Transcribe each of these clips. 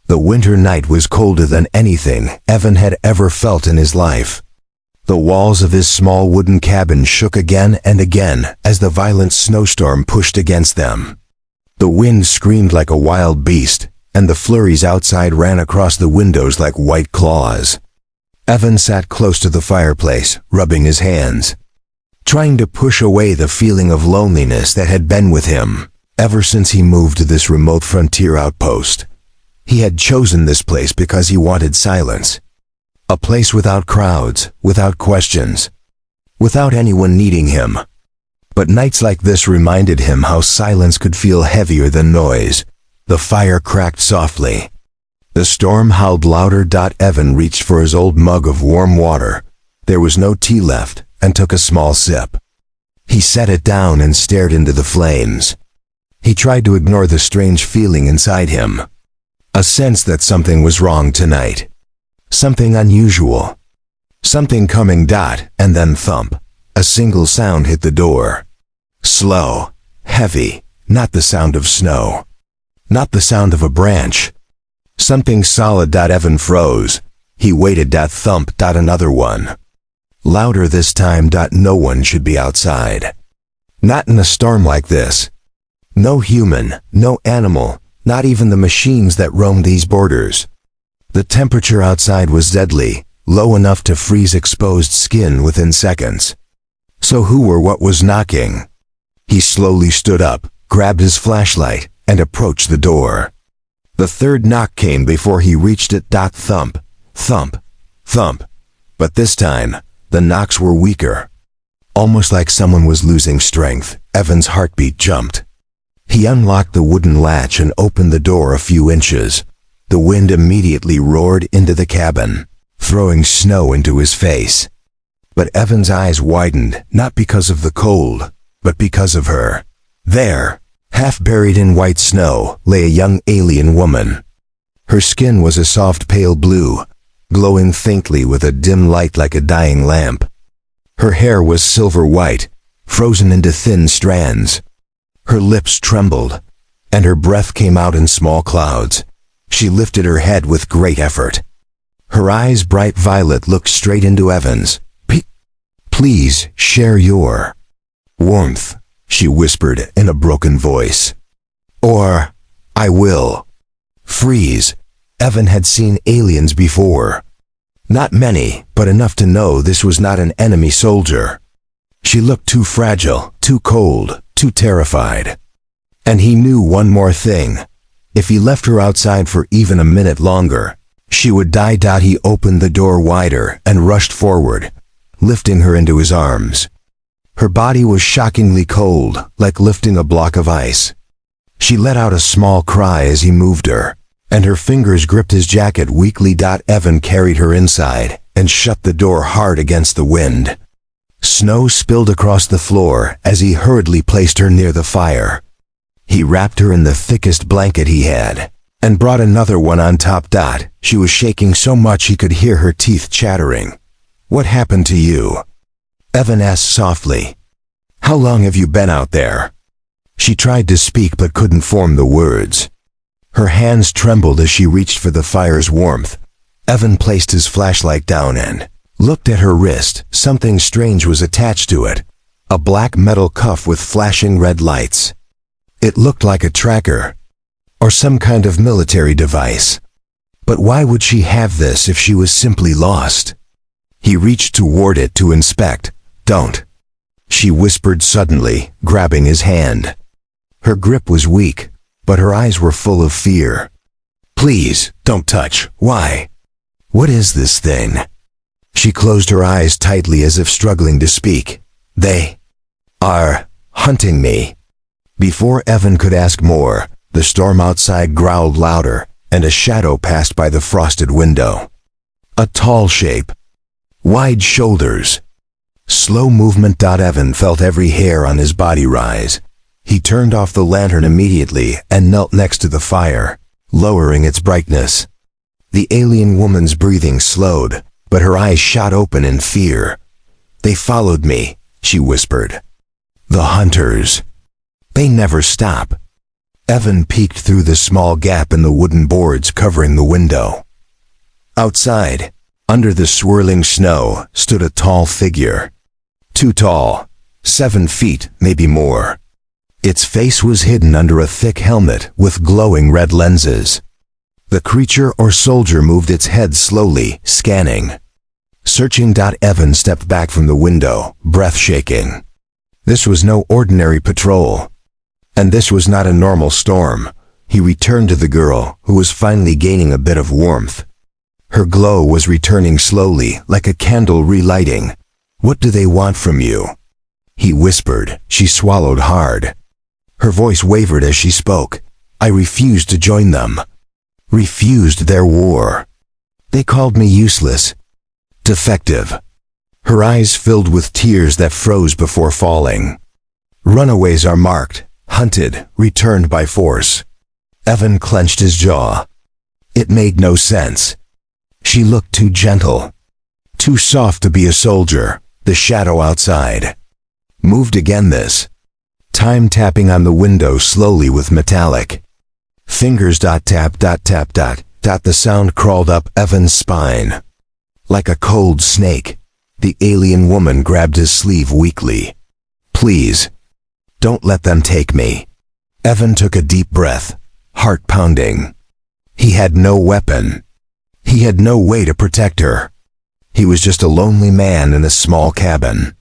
The winter night was colder than anything Evan had ever felt in his life. The walls of his small wooden cabin shook again and again as the violent snowstorm pushed against them. The wind screamed like a wild beast, and the flurries outside ran across the windows like white claws. Evan sat close to the fireplace, rubbing his hands, trying to push away the feeling of loneliness that had been with him ever since he moved to this remote frontier outpost. He had chosen this place because he wanted silence. A place without crowds, without questions, without anyone needing him. But nights like this reminded him how silence could feel heavier than noise. The fire cracked softly. The storm howled louder. Evan reached for his old mug of warm water. There was no tea left, and took a small sip. He set it down and stared into the flames. He tried to ignore the strange feeling inside him. A sense that something was wrong tonight. Something unusual. Something coming. And then thump. A single sound hit the door. Slow. Heavy. Not the sound of snow. Not the sound of a branch. Something solid. Evan froze. He waited. Thump. Another one. Louder this time. No one should be outside. Not in a storm like this. No human, no animal, not even the machines that roamed these borders. The temperature outside was deadly, low enough to freeze exposed skin within seconds. So who or what was knocking? He slowly stood up, grabbed his flashlight, and approached the door. The third knock came before he reached it. Thump, thump, thump. But this time, the knocks were weaker. Almost like someone was losing strength. Evan's heartbeat jumped. He unlocked the wooden latch and opened the door a few inches. The wind immediately roared into the cabin, throwing snow into his face. But Evan's eyes widened, not because of the cold, but because of her. There, half buried in white snow, lay a young alien woman. Her skin was a soft pale blue, glowing faintly with a dim light like a dying lamp. Her hair was silver white, frozen into thin strands. Her lips trembled, and her breath came out in small clouds. She lifted her head with great effort. Her eyes, bright violet, looked straight into Evan's. Please share your warmth, she whispered in a broken voice. Or I will freeze. Evan had seen aliens before. Not many, but enough to know this was not an enemy soldier. She looked too fragile, too cold, too terrified. And he knew one more thing. If he left her outside for even a minute longer, she would die. He opened the door wider and rushed forward, lifting her into his arms. Her body was shockingly cold, like lifting a block of ice. She let out a small cry as he moved her, and her fingers gripped his jacket weakly. Evan carried her inside and shut the door hard against the wind. Snow spilled across the floor as he hurriedly placed her near the fire. He wrapped her in the thickest blanket he had, and brought another one on top. She was shaking so much he could hear her teeth chattering. What happened to you? Evan asked softly. How long have you been out there? She tried to speak but couldn't form the words. Her hands trembled as she reached for the fire's warmth. Evan placed his flashlight down and looked at her wrist. Something strange was attached to it. A black metal cuff with flashing red lights. It looked like a tracker, or some kind of military device. But why would she have this if she was simply lost? He reached toward it to inspect. Don't, she whispered suddenly, grabbing his hand. Her grip was weak, but her eyes were full of fear. Please, don't touch. Why? What is this thing? She closed her eyes tightly as if struggling to speak. They are hunting me. Before Evan could ask more, the storm outside growled louder, and a shadow passed by the frosted window. A tall shape. Wide shoulders. Slow movement. Evan felt every hair on his body rise. He turned off the lantern immediately and knelt next to the fire, lowering its brightness. The alien woman's breathing slowed, but her eyes shot open in fear. They followed me, she whispered. The hunters. They never stop. Evan peeked through the small gap in the wooden boards covering the window. Outside, under the swirling snow, stood a tall figure. Too tall, 7 feet, maybe more. Its face was hidden under a thick helmet with glowing red lenses. The creature or soldier moved its head slowly, scanning. Searching. Evan stepped back from the window, breath shaking. This was no ordinary patrol. And this was not a normal storm. He returned to the girl, who was finally gaining a bit of warmth. Her glow was returning slowly, like a candle relighting. "What do they want from you?" he whispered. She swallowed hard. Her voice wavered as she spoke. "I refused to join them. Refused their war. They called me useless. Defective." Her eyes filled with tears that froze before falling. Runaways are marked, hunted, returned by force. Evan clenched his jaw. It made no sense. She looked too gentle. Too soft to be a soldier. The shadow outside moved again, this time tapping on the window slowly with metallic fingers. Tap, tap, tap. The sound crawled up Evan's spine. Like a cold snake, the alien woman grabbed his sleeve weakly. "Please, don't let them take me." Evan took a deep breath, heart pounding. He had no weapon. He had no way to protect her. He was just a lonely man in a small cabin.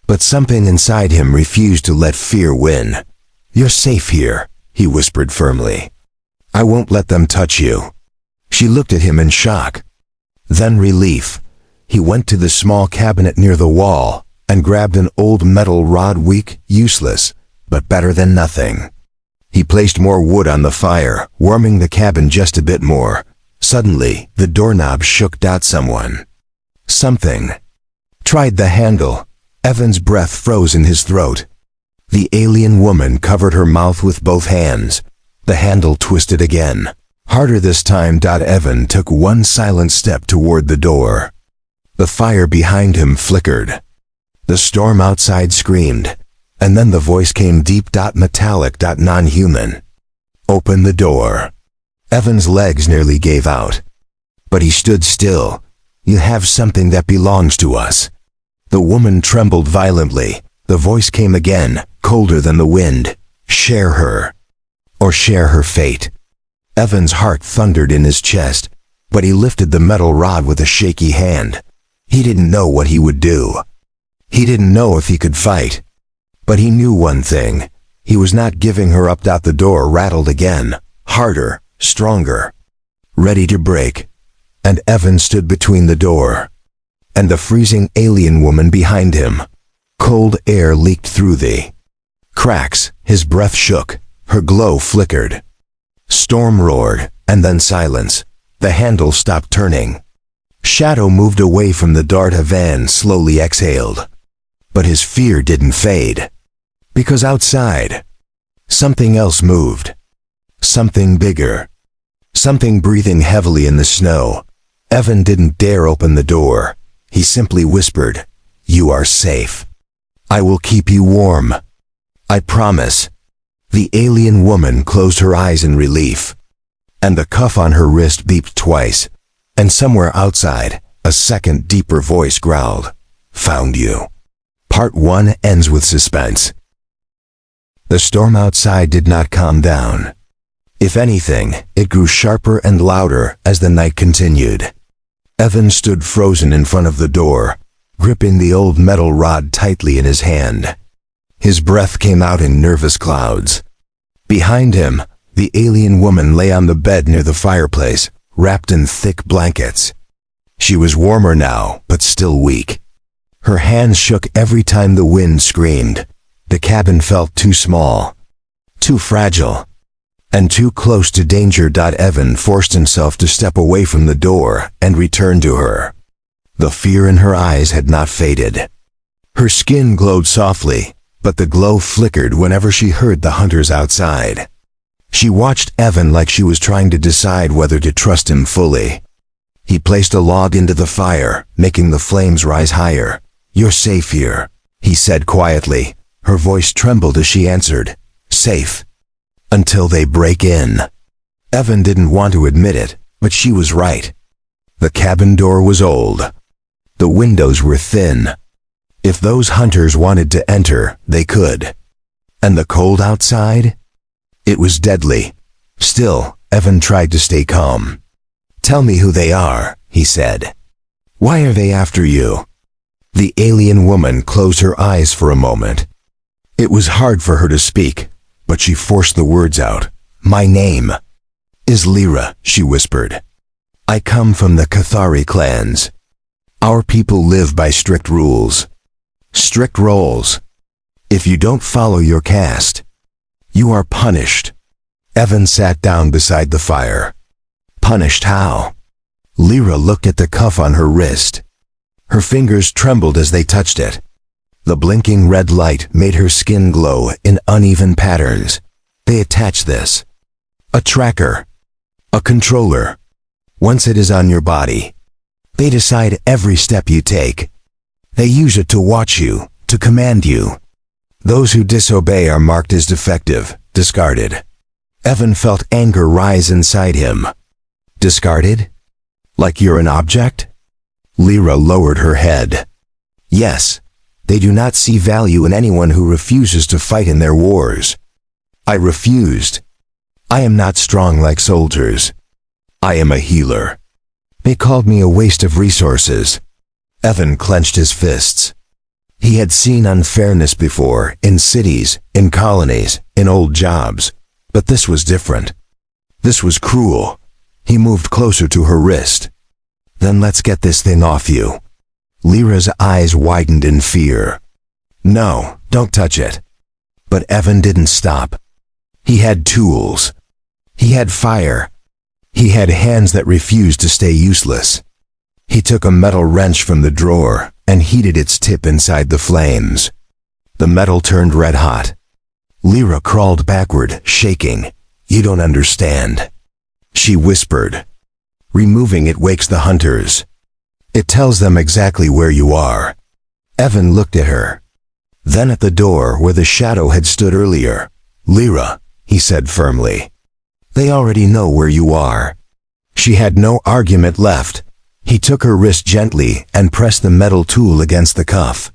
But something inside him refused to let fear win. "You're safe here," he whispered firmly. "I won't let them touch you." She looked at him in shock. Then relief. He went to the small cabinet near the wall and grabbed an old metal rod, weak, useless, but better than nothing. He placed more wood on the fire, warming the cabin just a bit more. Suddenly, the doorknob shook. Something tried the handle. Evan's breath froze in his throat. The alien woman covered her mouth with both hands. The handle twisted again. Harder this time. Evan took one silent step toward the door. The fire behind him flickered. The storm outside screamed. And then the voice came deep, metallic, non-human. "Open the door." Evan's legs nearly gave out. But he stood still. "You have something that belongs to us." The woman trembled violently. The voice came again, colder than the wind. "Share her. Or share her fate." Evan's heart thundered in his chest, but he lifted the metal rod with a shaky hand. He didn't know what he would do. He didn't know if he could fight. But he knew one thing. He was not giving her up. The door rattled again, harder, stronger, ready to break. And Evan stood between the door and the freezing alien woman behind him. Cold air leaked through the cracks. His breath shook. Her glow flickered. Storm roared, and then silence. The handle stopped turning. Shadow moved away from the dart. Evan slowly exhaled. But his fear didn't fade. Because outside, something else moved. Something bigger. Something breathing heavily in the snow. Evan didn't dare open the door. He simply whispered, "You are safe. I will keep you warm. I promise." The alien woman closed her eyes in relief. And the cuff on her wrist beeped twice. And somewhere outside, a second deeper voice growled, "Found you." Part 1 ends with suspense. The storm outside did not calm down. If anything, it grew sharper and louder as the night continued. Evan stood frozen in front of the door, gripping the old metal rod tightly in his hand. His breath came out in nervous clouds. Behind him, the alien woman lay on the bed near the fireplace, wrapped in thick blankets. She was warmer now, but still weak. Her hands shook every time the wind screamed. The cabin felt too small, too fragile, and too close to danger. Evan forced himself to step away from the door and return to her. The fear in her eyes had not faded. Her skin glowed softly, but the glow flickered whenever she heard the hunters outside. She watched Evan like she was trying to decide whether to trust him fully. He placed a log into the fire, making the flames rise higher. "You're safe here," he said quietly. Her voice trembled as she answered, "Safe. Until they break in. Evan didn't want to admit it, but she was right. The cabin door was old. The windows were thin. If those hunters wanted to enter, they could. And the cold outside? It was deadly. Still, Evan tried to stay calm. "Tell me who they are," he said. "Why are they after you?" The alien woman closed her eyes for a moment. It was hard for her to speak, but she forced the words out. "My name is Lyra," she whispered. "I come from the Cathari clans. Our people live by strict rules. Strict roles. If you don't follow your caste, you are punished." Evan sat down beside the fire. "Punished how?" Lyra looked at the cuff on her wrist. Her fingers trembled as they touched it. The blinking red light made her skin glow in uneven patterns. "They attach this. A tracker. A controller. Once it is on your body, they decide every step you take. They use it to watch you, to command you. Those who disobey are marked as defective, discarded." Evan felt anger rise inside him. "Discarded? Like you're an object?" Lyra lowered her head. "Yes, they do not see value in anyone who refuses to fight in their wars. I refused. I am not strong like soldiers. I am a healer. They called me a waste of resources." Evan clenched his fists. He had seen unfairness before, in cities, in colonies, in old jobs. But this was different. This was cruel. He moved closer to her wrist. "Then let's get this thing off you." Lyra's eyes widened in fear. "No, don't touch it." But Evan didn't stop. He had tools. He had fire. He had hands that refused to stay useless. He took a metal wrench from the drawer and heated its tip inside the flames. The metal turned red hot. Lyra crawled backward, shaking. "You don't understand," she whispered. "Removing it wakes the hunters. It tells them exactly where you are." Evan looked at her. Then at the door where the shadow had stood earlier. "Lyra," he said firmly. "They already know where you are." She had no argument left. He took her wrist gently and pressed the metal tool against the cuff.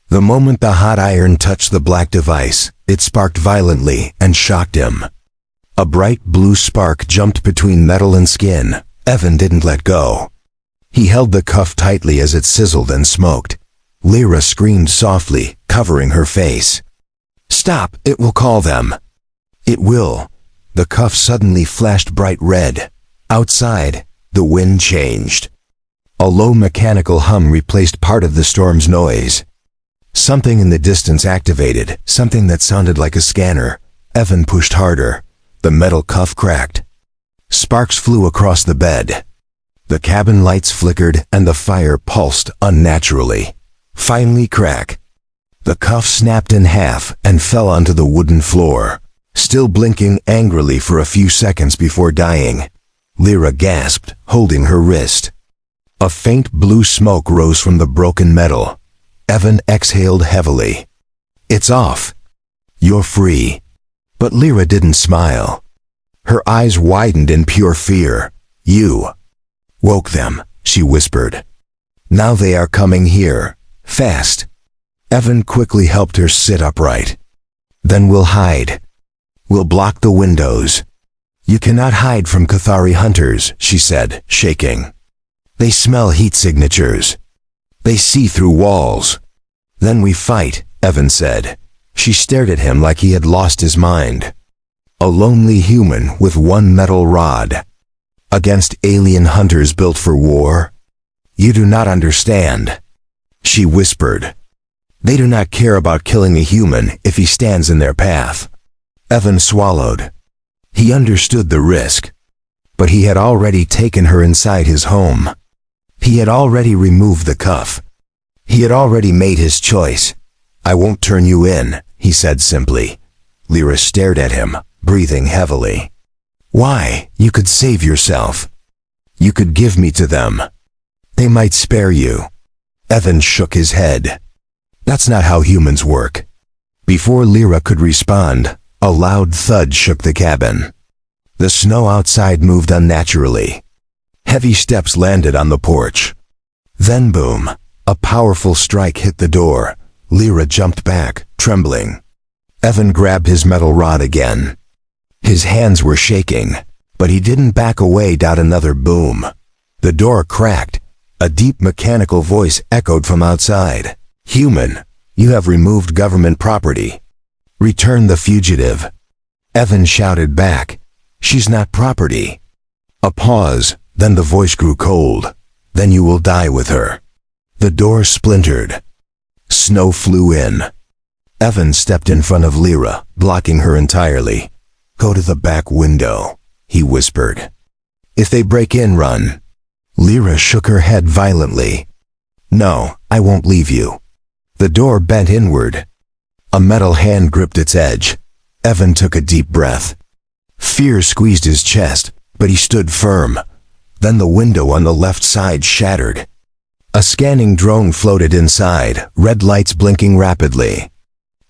The moment the hot iron touched the black device, it sparked violently and shocked him. A bright blue spark jumped between metal and skin. Evan didn't let go. He held the cuff tightly as it sizzled and smoked. Lyra screamed softly, covering her face. "Stop, it will call them." "It will." The cuff suddenly flashed bright red. Outside, the wind changed. A low mechanical hum replaced part of the storm's noise. Something in the distance activated, something that sounded like a scanner. Evan pushed harder. The metal cuff cracked. Sparks flew across the bed. The cabin lights flickered and the fire pulsed unnaturally. Finally crack. The cuff snapped in half and fell onto the wooden floor, still blinking angrily for a few seconds before dying. Lyra gasped, holding her wrist. A faint blue smoke rose from the broken metal. Evan exhaled heavily. "It's off. You're free." But Lyra didn't smile. Her eyes widened in pure fear. "You woke them," she whispered. "Now they are coming here. Fast." Evan quickly helped her sit upright. "Then we'll hide. We'll block the windows." "You cannot hide from Cathari hunters," she said, shaking. "They smell heat signatures. They see through walls." "Then we fight," Evan said. She stared at him like he had lost his mind. A lonely human with one metal rod. Against alien hunters built for war? "You do not understand," she whispered. "They do not care about killing a human if he stands in their path." Evan swallowed. He understood the risk. But he had already taken her inside his home. He had already removed the cuff. He had already made his choice. "I won't turn you in," he said simply. Lyra stared at him, breathing heavily. "Why? You could save yourself. You could give me to them. They might spare you." Evan shook his head. "That's not how humans work." Before Lyra could respond, A loud thud shook the cabin. The snow outside moved unnaturally. Heavy steps landed on the porch. Then boom, a powerful strike hit the door. Lyra jumped back, trembling. Evan grabbed his metal rod again. His hands were shaking, but he didn't back away. Another boom. The door cracked. A deep mechanical voice echoed from outside. "Human, you have removed government property. Return the fugitive." Evan shouted back, "She's not property." A pause, then the voice grew cold. "Then you will die with her." The door splintered. Snow flew in. Evan stepped in front of Lyra, blocking her entirely. "Go to the back window," he whispered. "If they break in, run." Lyra shook her head violently. "No, I won't leave you." The door bent inward. A metal hand gripped its edge. Evan took a deep breath. Fear squeezed his chest, but he stood firm. Then the window on the left side shattered. A scanning drone floated inside, red lights blinking rapidly.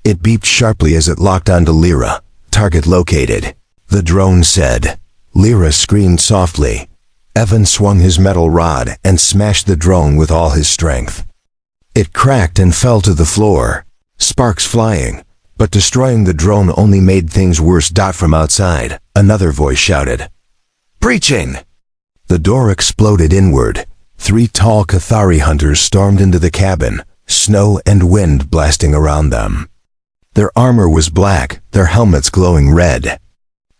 It beeped sharply as it locked onto Lyra. "Target located," the drone said. Lyra screamed softly. Evan swung his metal rod and smashed the drone with all his strength. It cracked and fell to the floor, sparks flying, but destroying the drone only made things worse. From outside, another voice shouted, "Breaching!" The door exploded inward. 3 tall Cathari hunters stormed into the cabin, snow and wind blasting around them. Their armor was black, their helmets glowing red.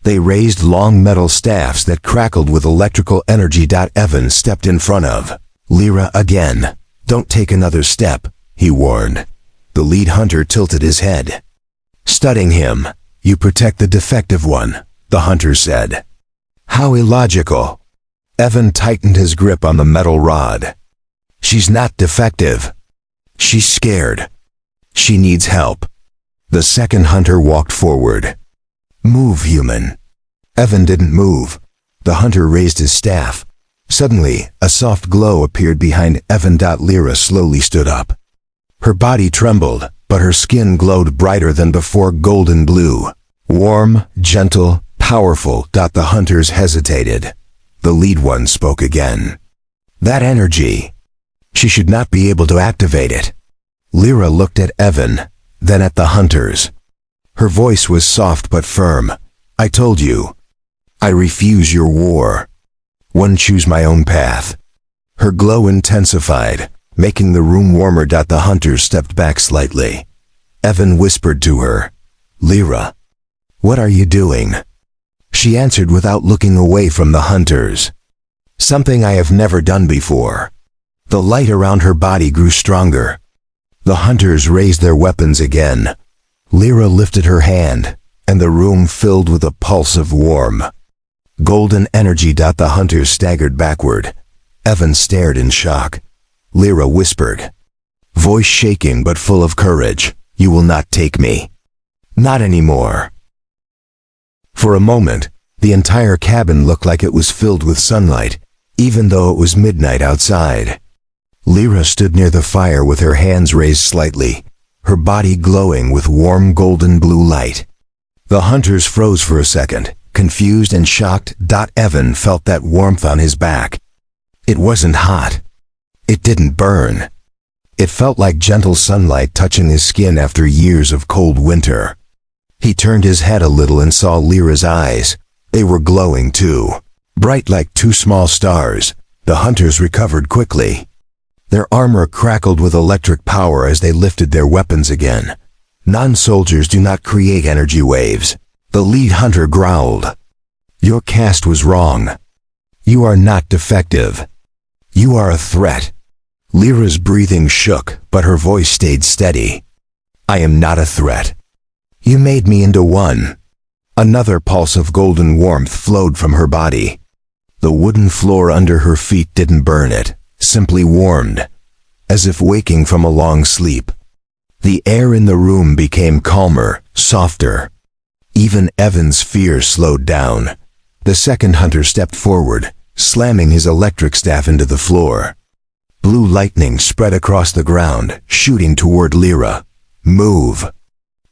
They raised long metal staffs that crackled with electrical energy. Evan stepped in front of Lyra again. "Don't take another step," he warned. The lead hunter tilted his head. Studying him, "You protect the defective one," the hunter said. "How illogical." Evan tightened his grip on the metal rod. "She's not defective. She's scared. She needs help." The second hunter walked forward. "Move, human." Evan didn't move. The hunter raised his staff. Suddenly, a soft glow appeared behind Evan. Lyra slowly stood up. Her body trembled, but her skin glowed brighter than before, golden blue. Warm, gentle, powerful. The hunters hesitated. The lead one spoke again. "That energy. She should not be able to activate it." Lyra looked at Evan, then at the hunters. Her voice was soft but firm. "I told you. I refuse your war. One choose my own path." Her glow intensified, making the room warmer. The hunters stepped back slightly. Evan whispered to her, "Lyra, what are you doing?" She answered without looking away from the hunters. "Something I have never done before." The light around her body grew stronger. The hunters raised their weapons again. Lyra lifted her hand, and the room filled with a pulse of warm, golden energy. The hunters staggered backward. Evan stared in shock. Lyra whispered, voice shaking but full of courage, "You will not take me. Not anymore." For a moment, the entire cabin looked like it was filled with sunlight, even though it was midnight outside. Lyra stood near the fire with her hands raised slightly, her body glowing with warm golden blue light. The hunters froze for a second, confused and shocked. Evan felt that warmth on his back. It wasn't hot. It didn't burn. It felt like gentle sunlight touching his skin after years of cold winter. He turned his head a little and saw Lyra's eyes. They were glowing too, bright like 2 small stars. The hunters recovered quickly. Their armor crackled with electric power as they lifted their weapons again. "Non-soldiers do not create energy waves," the lead hunter growled. "Your cast was wrong. You are not defective. You are a threat." Lyra's breathing shook, but her voice stayed steady. "I am not a threat. You made me into one." Another pulse of golden warmth flowed from her body. The wooden floor under her feet didn't burn it, simply warmed, as if waking from a long sleep. The air in the room became calmer, softer. Even Evan's fear slowed down. The second hunter stepped forward, slamming his electric staff into the floor. Blue lightning spread across the ground, shooting toward Lyra. "Move!"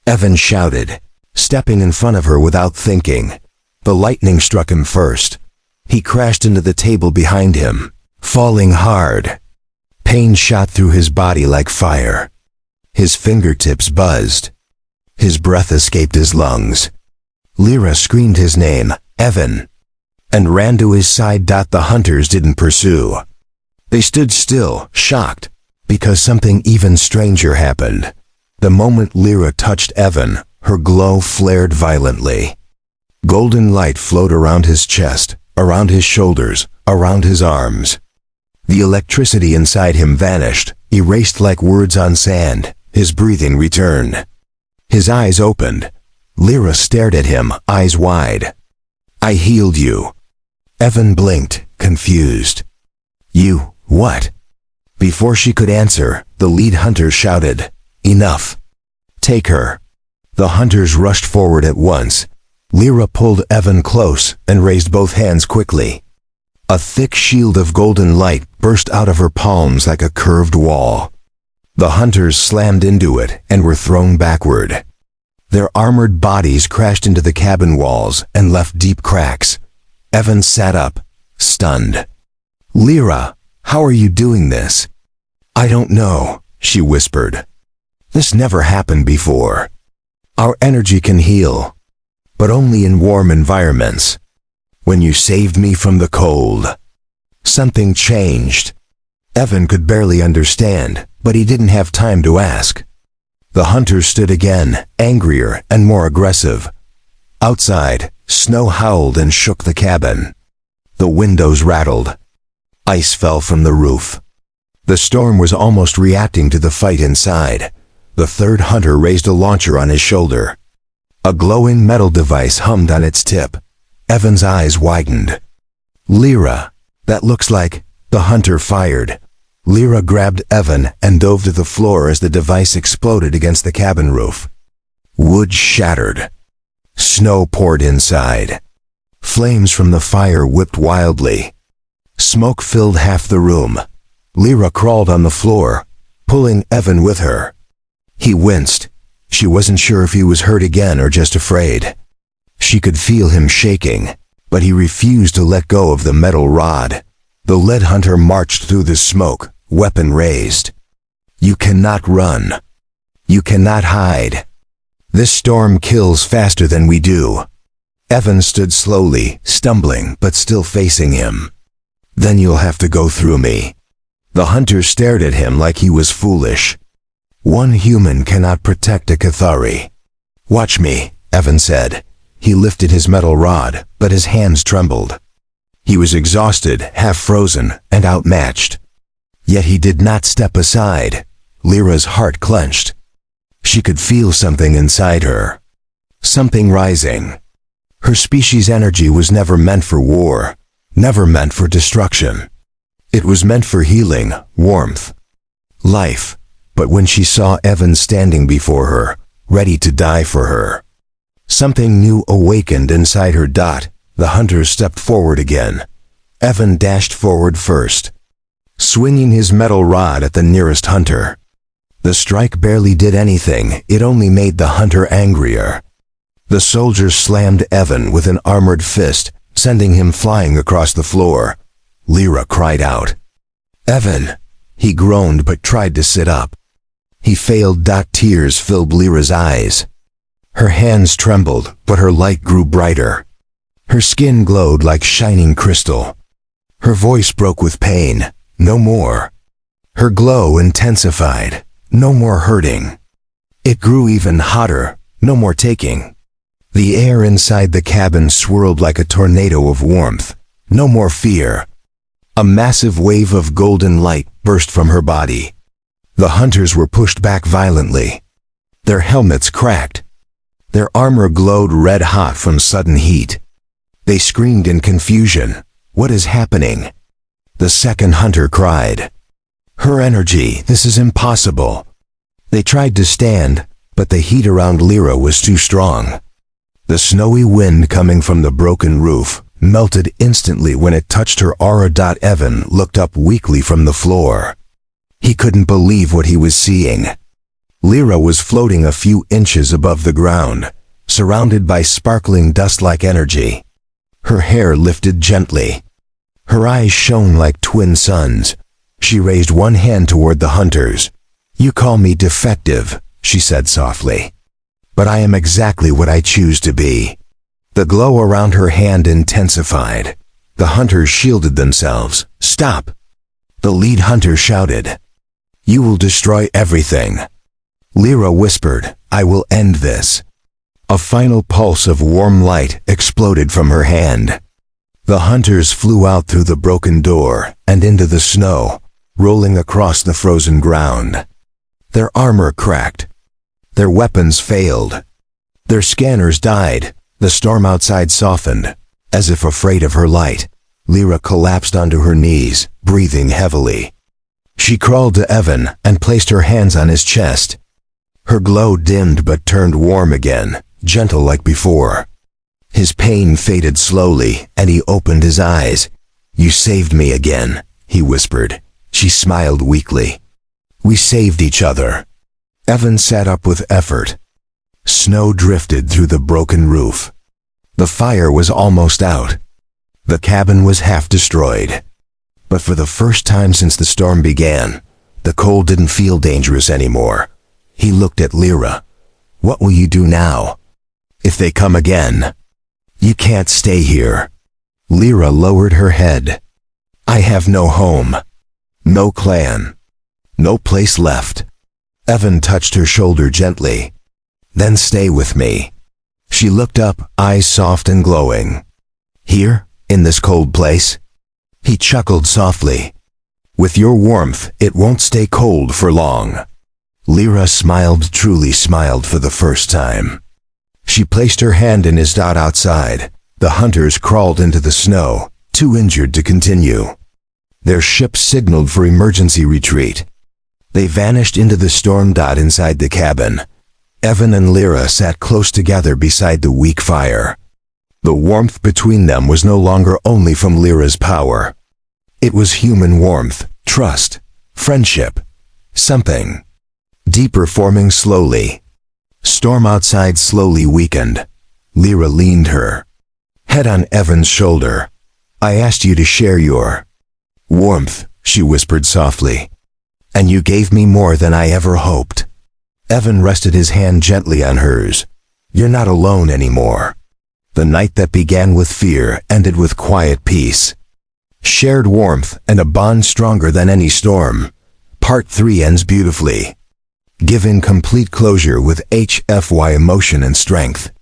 Evan shouted. stepping in front of her without thinking. The lightning struck him first. He crashed into the table behind him, falling hard. Pain shot through his body like fire. His fingertips buzzed. His breath escaped his lungs. Lyra screamed his name, Evan, and ran to his side. The hunters didn't pursue. They stood still, shocked, because something even stranger happened. The moment Lyra touched Evan, her glow flared violently. Golden light flowed around his chest, around his shoulders, around his arms. The electricity inside him vanished, erased like words on sand. His breathing returned. His eyes opened. Lyra stared at him, eyes wide. "I healed you." Evan blinked, confused. "You, what?" Before she could answer, the lead hunter shouted, "Enough. Take her." The hunters rushed forward at once. Lyra pulled Evan close and raised both hands quickly. A thick shield of golden light burst out of her palms like a curved wall. The hunters slammed into it and were thrown backward. Their armored bodies crashed into the cabin walls and left deep cracks. Evan sat up, stunned. "Lyra, how are you doing this?" "I don't know," she whispered. "This never happened before. Our energy can heal, but only in warm environments. When you saved me from the cold, something changed." Evan could barely understand, but he didn't have time to ask. The hunters stood again, angrier and more aggressive. Outside, snow howled and shook the cabin. The windows rattled. Ice fell from the roof. The storm was almost reacting to the fight inside. The third hunter raised a launcher on his shoulder. A glowing metal device hummed on its tip. Evan's eyes widened. "Lyra, that looks like..." The hunter fired. Lyra grabbed Evan and dove to the floor as the device exploded against the cabin roof. Wood shattered. Snow poured inside. Flames from the fire whipped wildly. Smoke filled half the room. Lyra crawled on the floor, pulling Evan with her. He winced. She wasn't sure if he was hurt again or just afraid. She could feel him shaking, but he refused to let go of the metal rod. The lead hunter marched through the smoke, weapon raised. "You cannot run. You cannot hide. This storm kills faster than we do." Evan stood slowly, stumbling but still facing him. "Then you'll have to go through me." The hunter stared at him like he was foolish. One human cannot protect a Cathari. "Watch me," Evan said. He lifted his metal rod, but his hands trembled. He was exhausted, half-frozen, and outmatched. Yet he did not step aside. Lyra's heart clenched. She could feel something inside her. Something rising. Her species' energy was never meant for war, never meant for destruction. It was meant for healing, warmth, life. But when she saw Evan standing before her, ready to die for her, something new awakened inside her. The hunters stepped forward again. Evan dashed forward first, swinging his metal rod at the nearest hunter. The strike barely did anything, it only made the hunter angrier. The soldier slammed Evan with an armored fist, sending him flying across the floor. Lyra cried out. "Evan!" He groaned but tried to sit up. He failed. Tears filled Lyra's eyes. Her hands trembled, but her light grew brighter. Her skin glowed like shining crystal. Her voice broke with pain. No more. Her glow intensified. No more hurting. It grew even hotter. No more taking. The air inside the cabin swirled like a tornado of warmth. No more fear. A massive wave of golden light burst from her body. The hunters were pushed back violently. Their helmets cracked. Their armor glowed red-hot from sudden heat. They screamed in confusion. "What is happening?" The second hunter cried. "Her energy, this is impossible." They tried to stand, but the heat around Lyra was too strong. The snowy wind coming from the broken roof melted instantly when it touched her aura. Evan looked up weakly from the floor. He couldn't believe what he was seeing. Lyra was floating a few inches above the ground, surrounded by sparkling dust-like energy. Her hair lifted gently. Her eyes shone like twin suns. She raised one hand toward the hunters. "You call me defective," she said softly. "But I am exactly what I choose to be." The glow around her hand intensified. The hunters shielded themselves. "Stop!" The lead hunter shouted. "You will destroy everything." Lyra whispered, "I will end this." A final pulse of warm light exploded from her hand. The hunters flew out through the broken door and into the snow, rolling across the frozen ground. Their armor cracked. Their weapons failed. Their scanners died. The storm outside softened. As if afraid of her light, Lyra collapsed onto her knees, breathing heavily. She crawled to Evan and placed her hands on his chest. Her glow dimmed but turned warm again, gentle like before. His pain faded slowly, and he opened his eyes. "You saved me again," he whispered. She smiled weakly. "We saved each other." Evan sat up with effort. Snow drifted through the broken roof. The fire was almost out. The cabin was half destroyed. But for the first time since the storm began, the cold didn't feel dangerous anymore. He looked at Lyra. "What will you do now? If they come again?" "You can't stay here." Lyra lowered her head. "I have no home. No clan. No place left." Evan touched her shoulder gently. "Then stay with me." She looked up, eyes soft and glowing. "Here, in this cold place?" He chuckled softly. "With your warmth, it won't stay cold for long." Lyra smiled, truly smiled for the first time. She placed her hand in his dot outside. The hunters crawled into the snow, too injured to continue. Their ship signaled for emergency retreat. They vanished into the storm dot inside the cabin. Evan and Lyra sat close together beside the weak fire. The warmth between them was no longer only from Lyra's power. It was human warmth, trust, friendship, something deeper forming slowly. Storm outside slowly weakened. Lyra leaned her head on Evan's shoulder. "I asked you to share your warmth," she whispered softly. "And you gave me more than I ever hoped." Evan rested his hand gently on hers. "You're not alone anymore." The night that began with fear ended with quiet peace. Shared warmth and a bond stronger than any storm. Part 3 ends beautifully. Given complete closure with HFY emotion and strength.